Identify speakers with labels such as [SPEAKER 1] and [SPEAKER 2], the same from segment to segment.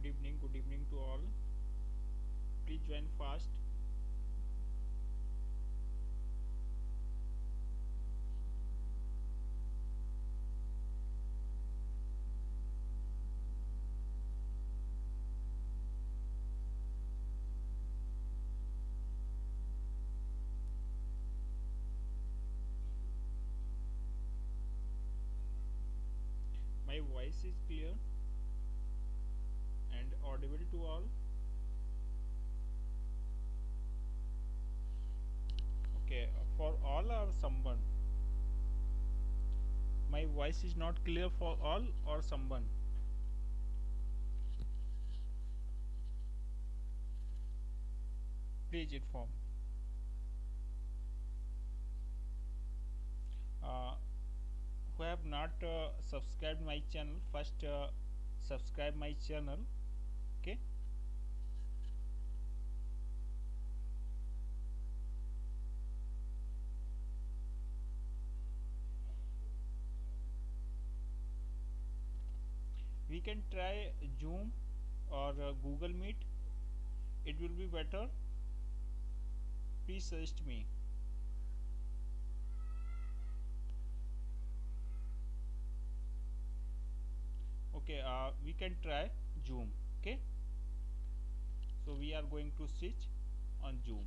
[SPEAKER 1] Good evening to all. Please join fast. My voice is clear and audible to all. Okay, for all or someone. My voice is not clear for all or someone. Please inform. Uh, who have not subscribed my channel, first subscribe my channel. Okay. We can try Zoom or Google Meet. It will be better. Please suggest me. Okay, we can try Zoom. Okay, so we are going to switch on Zoom.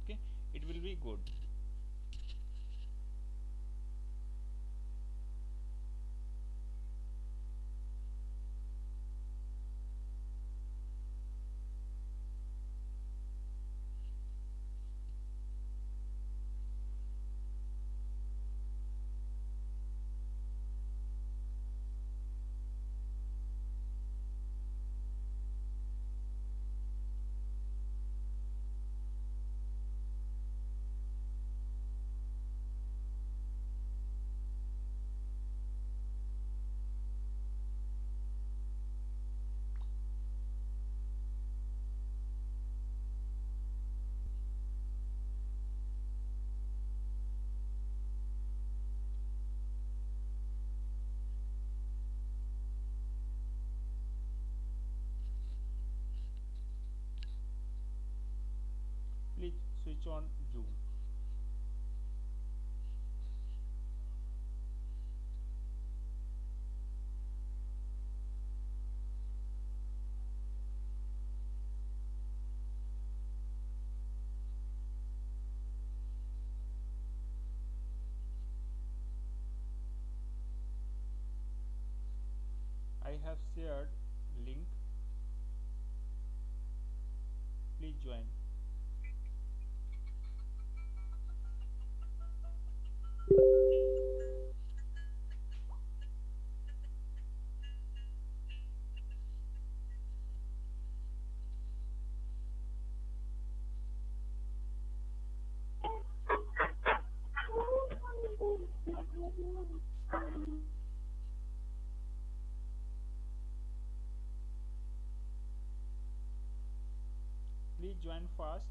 [SPEAKER 1] Okay, it will be good. Please switch on Zoom. I have shared link. Please join. Please join fast.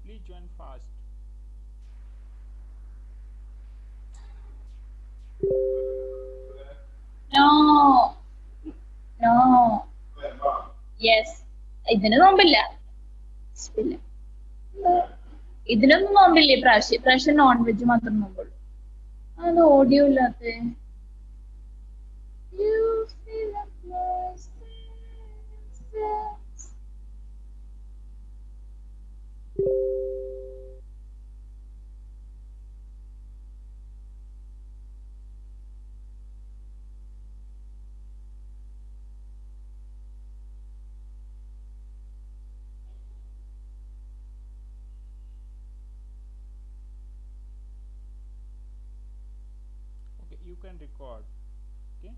[SPEAKER 1] Please join fast.
[SPEAKER 2] No, no. Yes. ഇതിന് നോമ്പില്ല. ഇല്ല. ഇതിനൊന്നും നോമ്പില്ലേ പ്രാവശ്യം non veg മാത്രം നോമ്പുള്ളൂ. അത് audio ഇല്ലാത്ത.
[SPEAKER 1] you can record. Okay.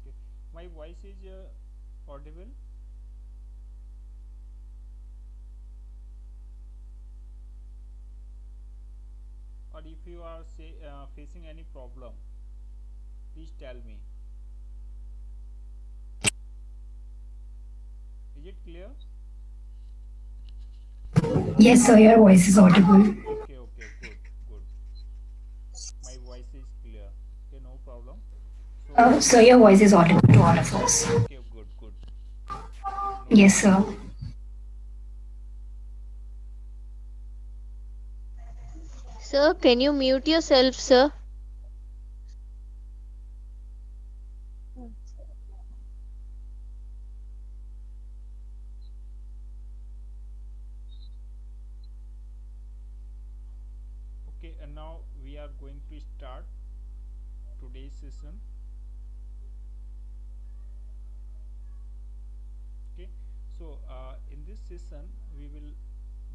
[SPEAKER 1] Okay. My voice is audible, or if you are facing any problem, please tell me. Is it clear?
[SPEAKER 3] Yes, sir, your voice is audible.
[SPEAKER 1] Okay, okay, good, good. My voice is clear. Okay, no problem. So,
[SPEAKER 3] Sir, your voice is audible to all of us.
[SPEAKER 1] okay, good, good. No
[SPEAKER 3] Yes,
[SPEAKER 1] problem.
[SPEAKER 3] sir.
[SPEAKER 4] Sir, can you mute yourself, sir?
[SPEAKER 1] Okay, and now we are going to start today's session. Okay, so in this session we will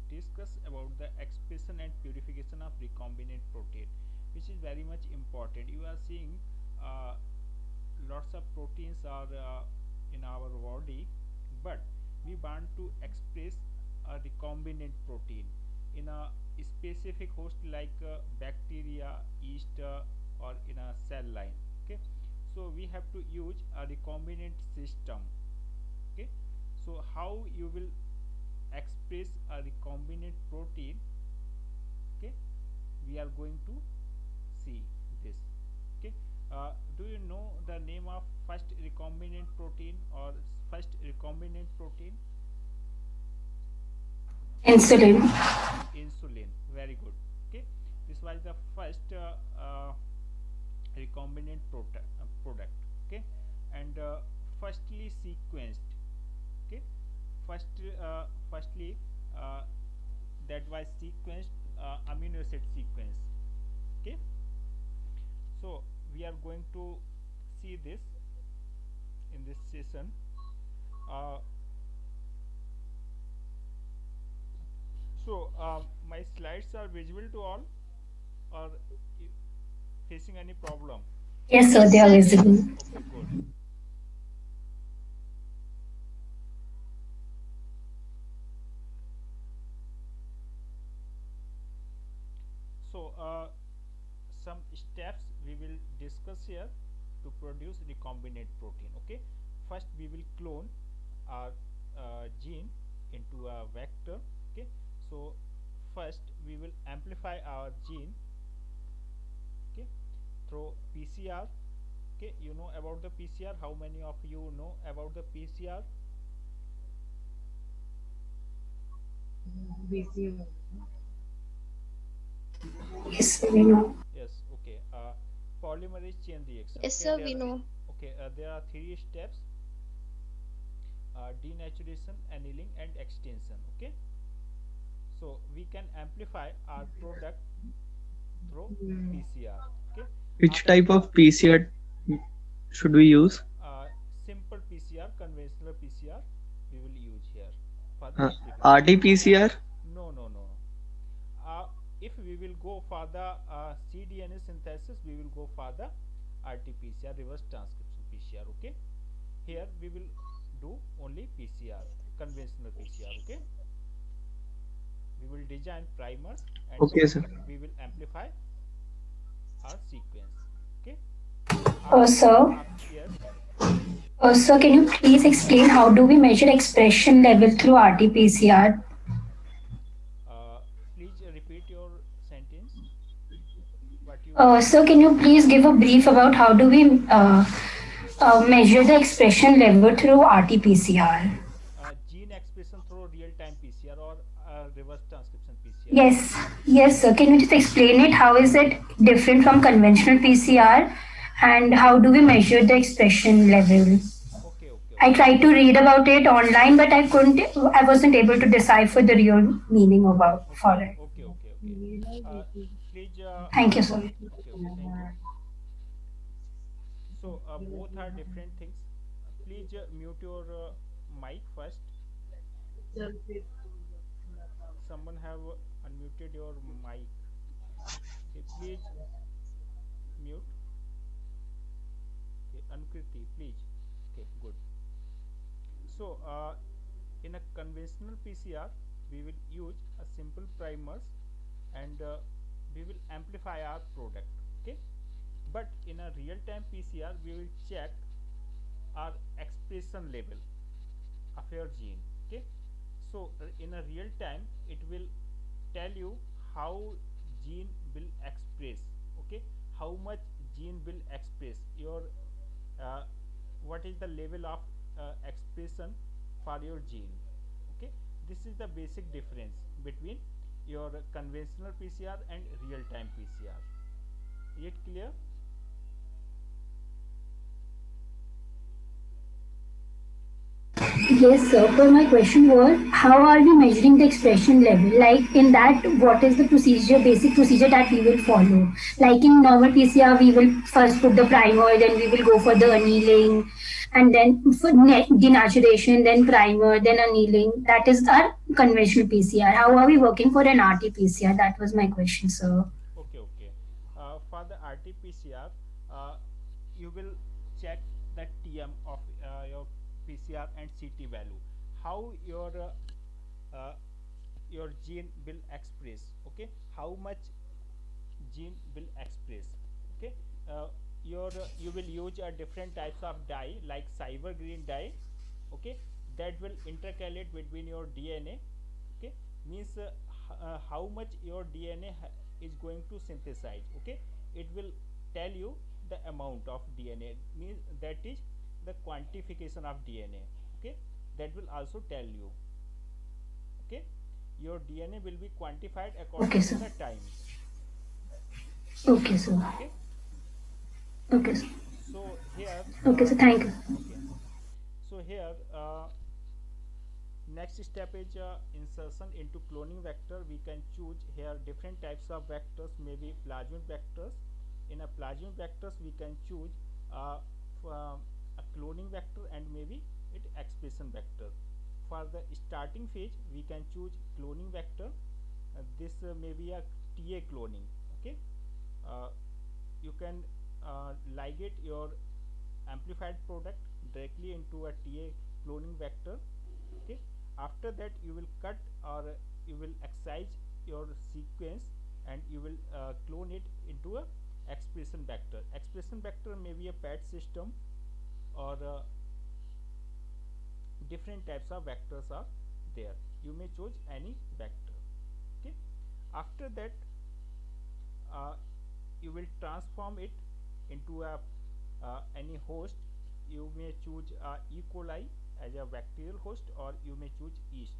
[SPEAKER 1] discuss about the expression and purification of recombinant protein, which is very much important. You are seeing uh, lots of proteins are in our body, but we want to express a recombinant protein in a specific host like bacteria, yeast, or in a cell line. Okay, so we have to use a recombinant system. Okay, so how you will express a recombinant protein? Okay, we are going to see this. Okay, do you know the name of first recombinant protein or first recombinant protein?
[SPEAKER 3] Insulin.
[SPEAKER 1] Insulin. Very good. Okay, this was the first recombinant product. Okay, and firstly sequenced. Okay, firstly uh, that was sequenced amino acid sequence. Okay, so we are going to see this in this session. uh, my slides are visible to all, or facing any problem?
[SPEAKER 3] Yes, sir,
[SPEAKER 4] Yes,
[SPEAKER 3] they are
[SPEAKER 4] sir.
[SPEAKER 3] visible.
[SPEAKER 1] Okay, good. So some steps we will discuss here to produce recombinant protein. Okay, first we will clone our gene into a vector. Okay, so first we will amplify our gene, okay, through PCR. Okay, you know about the PCR? How many of you know about the PCR?
[SPEAKER 3] Yes, sir, we know.
[SPEAKER 1] Yes. Okay, polymerase chain reaction.
[SPEAKER 4] Yes,
[SPEAKER 1] Okay,
[SPEAKER 4] sir,
[SPEAKER 1] there
[SPEAKER 4] we know.
[SPEAKER 1] okay, there are three steps: denaturation, annealing, and extension. Okay, so we can amplify our product through PCR. Okay,
[SPEAKER 5] Which
[SPEAKER 1] after
[SPEAKER 5] type of PCR should we use?
[SPEAKER 1] simple PCR, conventional PCR we will use here for the
[SPEAKER 5] Uh,
[SPEAKER 1] amplification.
[SPEAKER 5] RT-PCR?
[SPEAKER 1] No, no, no. If we will go for the cDNA synthesis, we will go for the RT-PCR, reverse transcription PCR. Okay, here we will do only PCR, conventional PCR. Okay, we will design primer and
[SPEAKER 5] Okay, sir.
[SPEAKER 1] we will amplify our sequence. Okay,
[SPEAKER 3] Sir,
[SPEAKER 1] yes.
[SPEAKER 3] sir, can you please explain how do we measure expression level through RT-PCR?
[SPEAKER 1] Please repeat your sentence. What you
[SPEAKER 3] Sir, can you please give a brief about how do we measure the expression level through RT-PCR?
[SPEAKER 1] gene expression through real-time PCR or reverse transcription PCR?
[SPEAKER 3] Yes, yes, sir. Can you just explain it? How is it different from conventional PCR, and how do we measure the expression level?
[SPEAKER 1] Okay, okay,
[SPEAKER 3] I
[SPEAKER 1] okay.
[SPEAKER 3] tried to read about it online, but I couldn't. I wasn't able to decipher the real meaning about for
[SPEAKER 1] Okay,
[SPEAKER 3] it.
[SPEAKER 1] okay, okay. Okay. Uh, Please.
[SPEAKER 3] Thank you, sir.
[SPEAKER 1] Okay. Okay. Thank you. So both are different things. Please mute your mic first. Someone have unmuted your mic. Okay. Please mute. Okay. Ankriti, please. Okay. Good. So in a conventional PCR, we will use a simple primers and we will amplify our product. Okay. But in a real time PCR, we will check our expression level of your gene. Okay. So in a real time, it will tell you how gene will express. Okay. How much gene will express your uh, what is the level of expression for your gene. Okay. This is the basic difference between your conventional PCR and real time PCR. Is it clear?
[SPEAKER 3] Yes, sir. But my question was, how are we measuring the expression level? Like in that, what is the procedure, basic procedure that we will follow? Like in normal PCR, we will first put the primer, then we will go for the annealing, and then for denaturation, then primer, then annealing. That is our conventional PCR. How are we working for an RT-PCR? That was my question, sir.
[SPEAKER 1] Okay, okay. For the RT-PCR, you will check the TM of your PCR and CT value. How uh, your gene will express. Okay, how much gene will express. Okay, uh, you will use different types of dye like cyber green dye. Okay, that will intercalate between your DNA. Okay, means how much your DNA is going to synthesize. Okay, it will tell you the amount of DNA, means that is the quantification of DNA. Okay, that will also tell you. Okay, your DNA will be quantified
[SPEAKER 3] Okay,
[SPEAKER 1] according to
[SPEAKER 3] sir.
[SPEAKER 1] the time.
[SPEAKER 3] Okay, sir.
[SPEAKER 1] Okay,
[SPEAKER 3] Okay, sir.
[SPEAKER 1] so here
[SPEAKER 3] Okay, sir. Thank you.
[SPEAKER 1] okay, so here next step is insertion into cloning vector. We can choose here different types of vectors, maybe plasmid vectors. In a plasmid vectors, we can choose uh, a cloning vector and maybe it expression vector. For the starting phase, we can choose cloning vector. This may be a TA cloning. Okay, uh, you can ligate your amplified product directly into a TA cloning vector. Okay, after that you will cut or you will excise your sequence and you will clone it into a expression vector. Expression vector may be a pad system or different types of vectors are there. You may choose any vector. Okay, after that uh, you will transform it into a any host. You may choose E. coli as a bacterial host or you may choose yeast.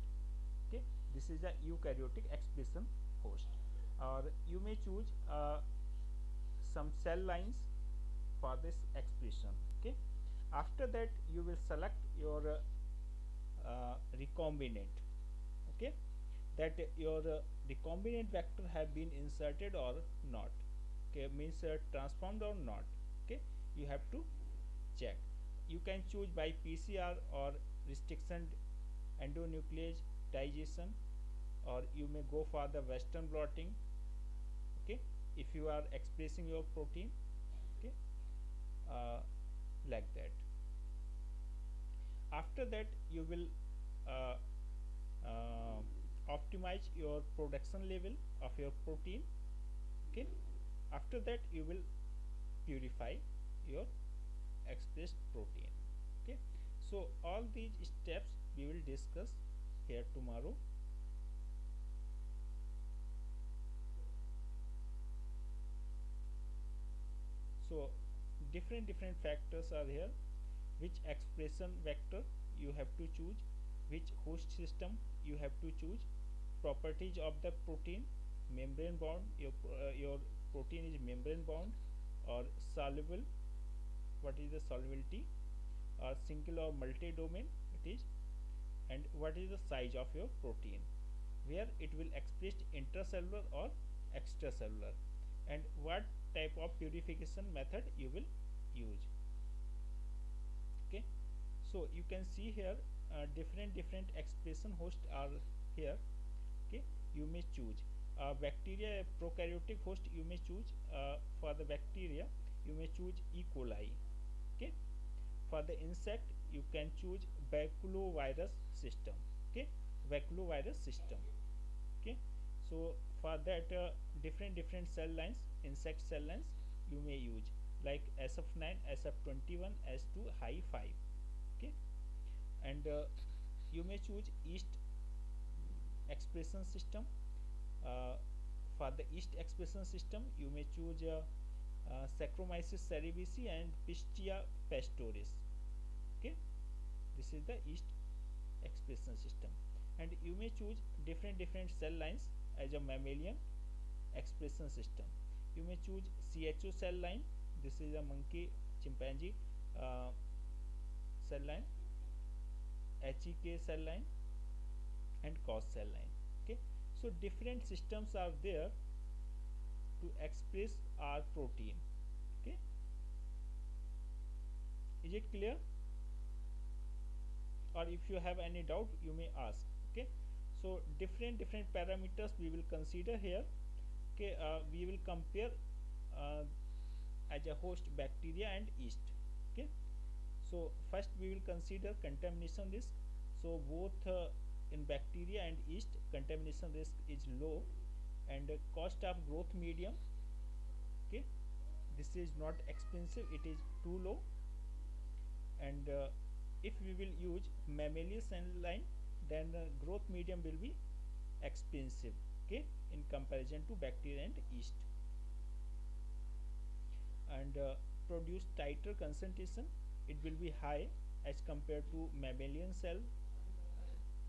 [SPEAKER 1] Okay, this is a eukaryotic expression host, or you may choose some cell lines for this expression. Okay, after that you will select your recombinant. Okay, that your recombinant vector have been inserted or not. Okay, means transformed or not. Okay, you have to check. You can choose by PCR or restriction endonuclease digestion, or you may go for the western blotting. Okay, if you are expressing your protein. Okay, uh, like that. After that you will uh, uh, optimize your production level of your protein. Okay, after that you will purify your expressed protein. Okay, so all these steps we will discuss here tomorrow. So different factors are here. Which expression vector you have to choose, which host system you have to choose, properties of the protein, membrane bound, your protein is membrane bound or soluble, what is the solubility, or single or multi domain it is, and what is the size of your protein, where it will express intracellular or extracellular, and what type of purification method you will use. Okay, so you can see here different expression hosts are here. Okay, you may choose bacteria prokaryotic host, you may choose for the bacteria you may choose E. coli. Okay, for the insect you can choose baculovirus system. Okay, baculovirus system. Okay, so for that different cell lines, insect cell lines you may use like sf9, sf21, s2, high 5. Okay, and you may choose yeast expression system. uh, for the yeast expression system you may choose Saccharomyces cerevisiae and Pistia pastoris. Okay, this is the yeast expression system, and you may choose different cell lines as a mammalian expression system. You may choose CHO cell line, this is a monkey chimpanzee uh, cell line, HEK cell line, and cos cell line. Okay, so different systems are there to express our protein. Okay, is it clear? Or if you have any doubt you may ask. Okay, so different parameters we will consider here. Okay, we will compare uh, as a host bacteria and yeast. Okay, so first we will consider contamination risk. So both in bacteria and yeast contamination risk is low, and cost of growth medium. Okay, this is not expensive, it is too low, and if we will use mammalian cell line then growth medium will be expensive. Okay, in comparison to bacteria and yeast, and produce tighter concentration, it will be high as compared to mammalian cell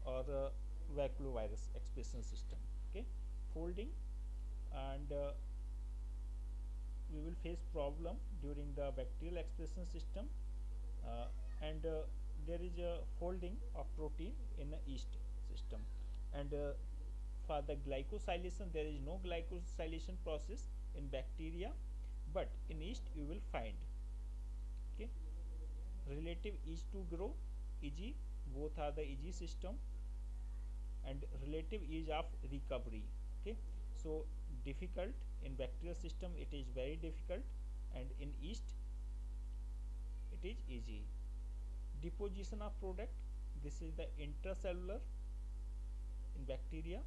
[SPEAKER 1] or baculovirus expression system. Okay, folding, and we will face problem during the bacterial expression system, uh, and there is a folding of protein in the yeast system, and for the glycosylation there is no glycosylation process in bacteria, but in yeast you will find. Okay, relative ease to grow, EG, both are the EG system, and relative ease of recovery. Okay, so difficult in bacterial system, it is very difficult, and in yeast it is easy. Deposition of product, this is the intracellular in bacteria,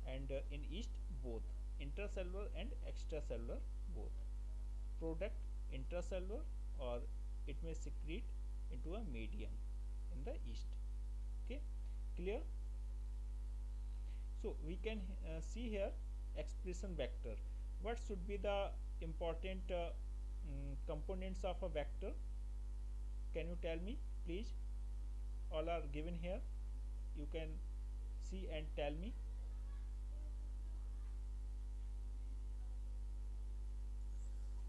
[SPEAKER 1] and in yeast both intracellular and extracellular both. Product intracellular, or it may secrete into a medium in the yeast. Okay, clear? So we can see here expression vector. What should be the important components of a vector? Can you tell me please? All are given here, you can see and tell me.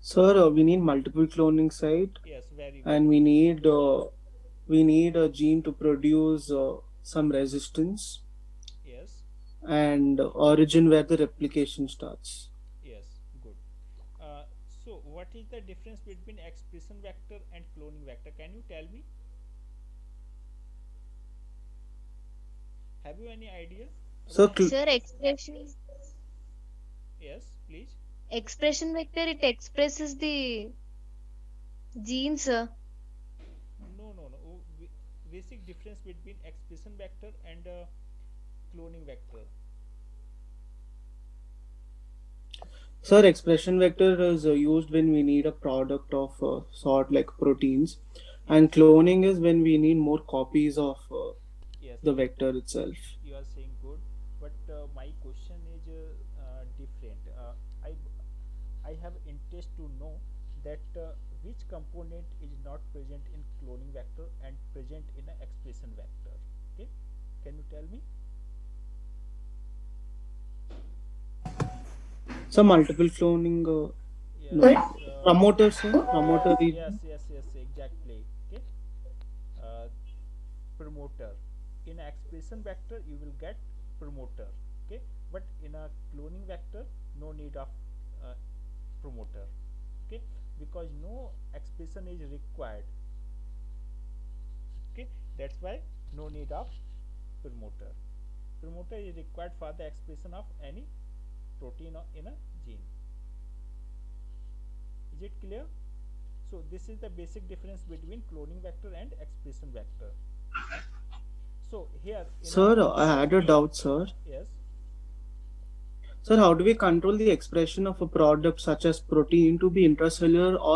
[SPEAKER 6] Sir, we need multiple cloning site,
[SPEAKER 1] Yes, very good.
[SPEAKER 6] and we need a gene to produce some resistance,
[SPEAKER 1] Yes,
[SPEAKER 6] and origin where the replication starts.
[SPEAKER 1] yes, good. So what is the difference between expression vector and cloning vector? Can you tell me? Have you any idea
[SPEAKER 6] So,
[SPEAKER 1] about it?
[SPEAKER 4] Sir,
[SPEAKER 1] Yes, please.
[SPEAKER 4] expression vector, it expresses the gene, sir.
[SPEAKER 1] No. Basic difference between expression vector and cloning vector.
[SPEAKER 6] sir, expression vector is used when we need a product of sort like proteins, and
[SPEAKER 1] Yes,
[SPEAKER 6] cloning is when we need more copies of
[SPEAKER 1] yes,
[SPEAKER 6] the vector itself.
[SPEAKER 1] you are saying good, but my question is different. I have interest to know that which component is not present in cloning vector and present in an expression vector. Okay, can you tell me?
[SPEAKER 6] So, multiple cloning,
[SPEAKER 1] Yes,
[SPEAKER 6] no, promoter, sir, promoter region.
[SPEAKER 1] yes, exactly. Okay, uh, promoter. In expression vector you will get promoter. Okay, but in a cloning vector, no need of uh, promoter. Okay, because no expression is required. Okay, that's why no need of promoter. Promoter is required for the expression of any protein in a gene. Is it clear? So this is the basic difference between cloning vector and expression vector. So here in a
[SPEAKER 6] Sir, I had a doubt, sir.
[SPEAKER 1] yes,
[SPEAKER 6] Sir, how do we control the expression of a product such as protein to be intracellular or